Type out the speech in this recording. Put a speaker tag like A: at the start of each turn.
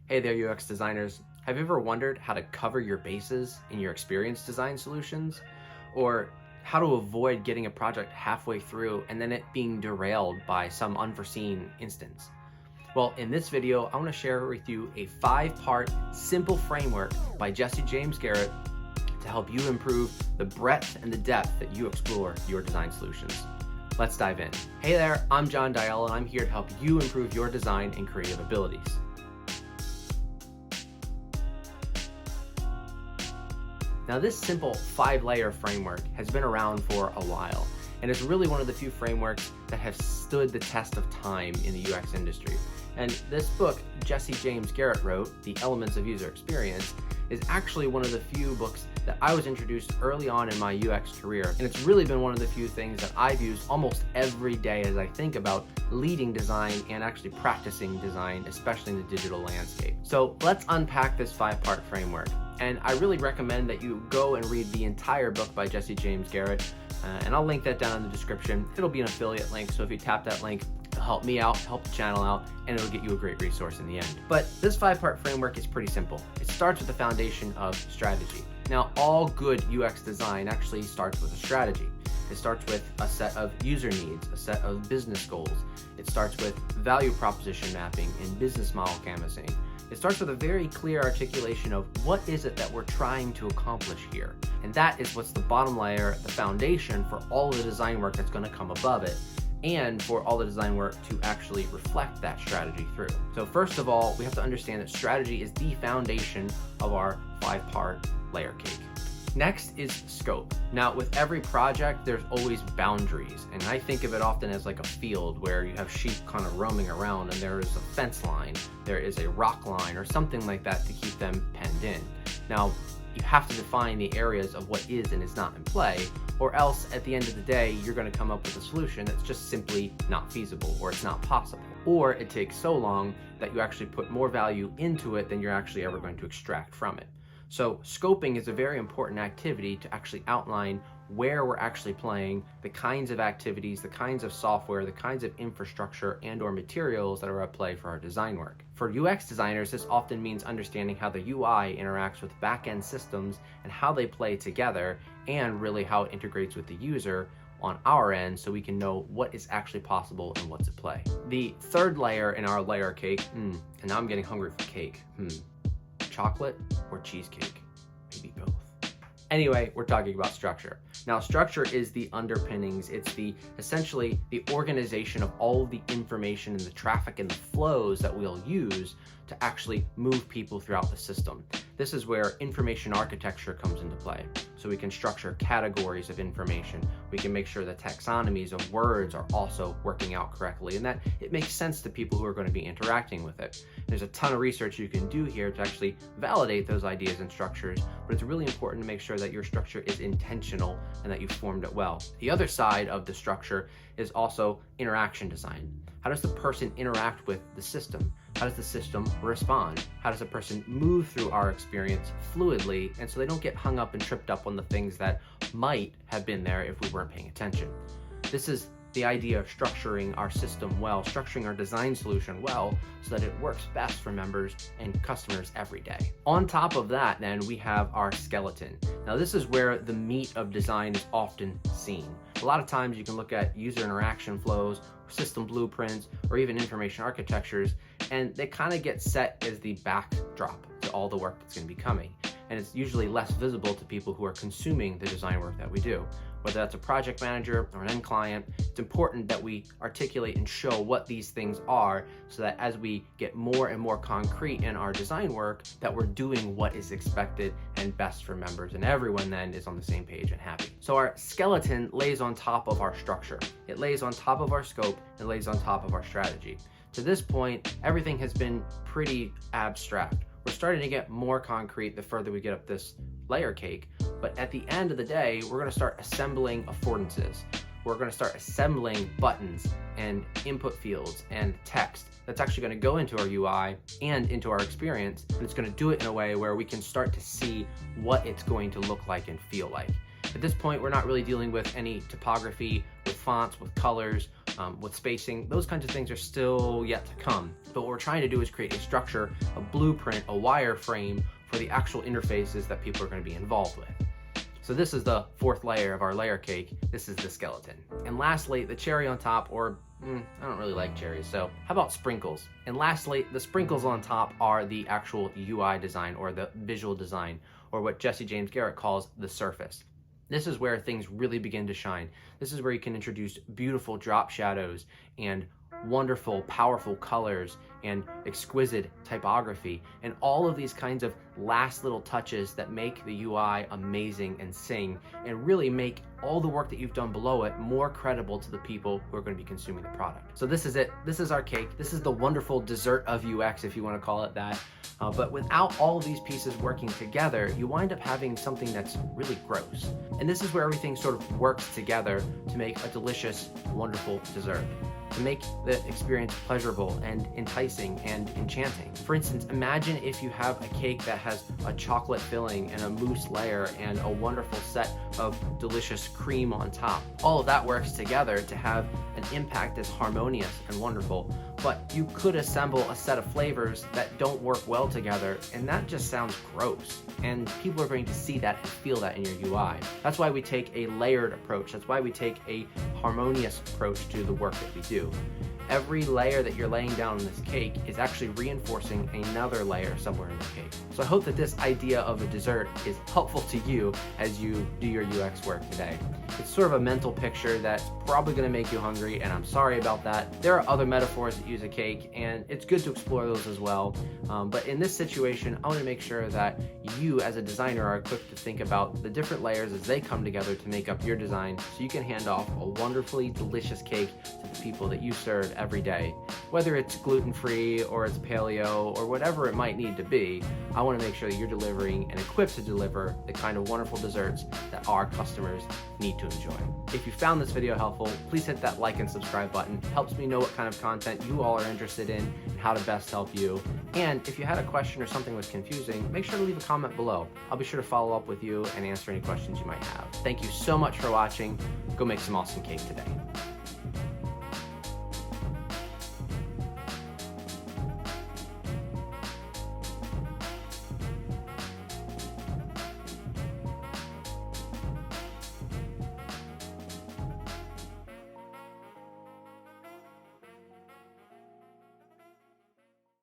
A: Hey there, UX designers. Have you ever wondered how to cover your bases in your experience design solutions? Or how to avoid getting a project halfway through and then it being derailed by some unforeseen instance? Well, in this video, I want to share with you a 5-part simple framework by James Garrett to help you improve the breadth and the depth that you explore your design solutions. Let's dive in. Hey there, I'm John Dial, and I'm here to help you improve your design and creative abilities. Now, this simple 5-layer framework has been around for a while, and it's really one of the few frameworks that have stood the test of time in the UX industry. And this book James Garrett wrote, The Elements of User Experience, is actually one of the few books that I was introduced early on in my UX career. And it's really been one of the few things that I've used almost every day as I think about leading design and actually practicing design, especially in the digital landscape. So let's unpack this 5-part framework. And I really recommend that you go and read the entire book by James Garrett. And I'll link that down in the description. It'll be an affiliate link, so if you tap that link, it'll help me out, help the channel out, and it'll get you a great resource in the end. But this 5-part framework is pretty simple. It starts with the foundation of strategy. Now, all good UX design actually starts with a strategy. It starts with a set of user needs, a set of business goals. It starts with value proposition mapping and business model canvassing. It starts with a very clear articulation of what is it that we're trying to accomplish here. And that is what's the bottom layer, the foundation for all the design work that's going to come above it, and for all the design work to actually reflect that strategy through. So first of all, we have to understand that strategy is the foundation of our 5-part layer cake. Next is scope. Now, with every project, there's always boundaries, and I think of it often as like a field where you have sheep kind of roaming around and there is a fence line, there is a rock line or something like that to keep them penned in. Now, you have to define the areas of what is and is not in play, or else at the end of the day, you're going to come up with a solution that's just simply not feasible, or it's not possible. Or it takes so long that you actually put more value into it than you're actually ever going to extract from it. So scoping is a very important activity to actually outline where we're actually playing, the kinds of activities, the kinds of software, the kinds of infrastructure and or materials that are at play for our design work. For UX designers, this often means understanding how the UI interacts with back-end systems and how they play together, and really how it integrates with the user on our end, so we can know what is actually possible and what's at play. The 3rd layer in our layer cake, and now I'm getting hungry for cake. Chocolate or cheesecake? Maybe both. Anyway, we're talking about structure. Now, structure is the underpinnings. It's essentially the organization of all of the information and the traffic and the flows that we'll use to actually move people throughout the system. This is where information architecture comes into play. So we can structure categories of information. We can make sure the taxonomies of words are also working out correctly and that it makes sense to people who are going to be interacting with it. There's a ton of research you can do here to actually validate those ideas and structures, but it's really important to make sure that your structure is intentional and that you formed it well. The other side of the structure is also interaction design. How does the person interact with the system? How does the system respond? How does a person move through our experience fluidly, and so they don't get hung up and tripped up on the things that might have been there if we weren't paying attention? This is the idea of structuring our system well, structuring our design solution well, so that it works best for members and customers every day. On top of that, then, we have our skeleton. Now, this is where the meat of design is often seen. A lot of times you can look at user interaction flows, system blueprints, or even information architectures, and they kind of get set as the backdrop to all the work that's going to be coming. And it's usually less visible to people who are consuming the design work that we do. Whether that's a project manager or an end client, it's important that we articulate and show what these things are, so that as we get more and more concrete in our design work, that we're doing what is expected and best for members, and everyone then is on the same page and happy. So our skeleton lays on top of our structure. It lays on top of our scope, and lays on top of our strategy. To this point, everything has been pretty abstract. We're starting to get more concrete the further we get up this layer cake, but at the end of the day, we're going to start assembling affordances. We're going to start assembling buttons and input fields and text that's actually going to go into our UI and into our experience, and it's going to do it in a way where we can start to see what it's going to look like and feel like. At this point, we're not really dealing with any typography, with fonts, with colors, with spacing. Those kinds of things are still yet to come. But what we're trying to do is create a structure, a blueprint, a wireframe for the actual interfaces that people are going to be involved with. So this is the fourth layer of our layer cake. This is the skeleton. And lastly, the cherry on top, or I don't really like cherries, so how about sprinkles? And lastly, the sprinkles on top are the actual UI design, or the visual design, or what James Garrett calls the surface. This is where things really begin to shine. This is where you can introduce beautiful drop shadows and wonderful, powerful colors and exquisite typography, and all of these kinds of last little touches that make the UI amazing and sing, and really make all the work that you've done below it more credible to the people who are going to be consuming the product. So this is it. This is our cake. This is the wonderful dessert of UX, if you want to call it that. But without all of these pieces working together, you wind up having something that's really gross. And this is where everything sort of works together to make a delicious, wonderful dessert, to make the experience pleasurable and enticing and enchanting. For instance, imagine if you have a cake that has a chocolate filling and a mousse layer and a wonderful set of delicious cream on top. All of that works together to have an impact that's harmonious and wonderful, but you could assemble a set of flavors that don't work well together, and that just sounds gross. And people are going to see that and feel that in your UI. That's why we take a layered approach. That's why we take a harmonious approach to the work that we do. Every layer that you're laying down in this cake is actually reinforcing another layer somewhere in the cake. So I hope that this idea of a dessert is helpful to you as you do your UX work today. It's sort of a mental picture that's probably going to make you hungry, and I'm sorry about that. There are other metaphors that use a cake, and it's good to explore those as well. But in this situation, I want to make sure that you as a designer are equipped to think about the different layers as they come together to make up your design, so you can hand off a wonderfully delicious cake to the people that you serve every day. Whether it's gluten-free or it's paleo or whatever it might need to be, I want to make sure that you're delivering and equipped to deliver the kind of wonderful desserts that our customers need to enjoy. If you found this video helpful, please hit that like and subscribe button. It helps me know what kind of content you all are interested in and how to best help you. And if you had a question or something was confusing, make sure to leave a comment below. I'll be sure to follow up with you and answer any questions you might have. Thank you so much for watching. Go make some awesome cake today.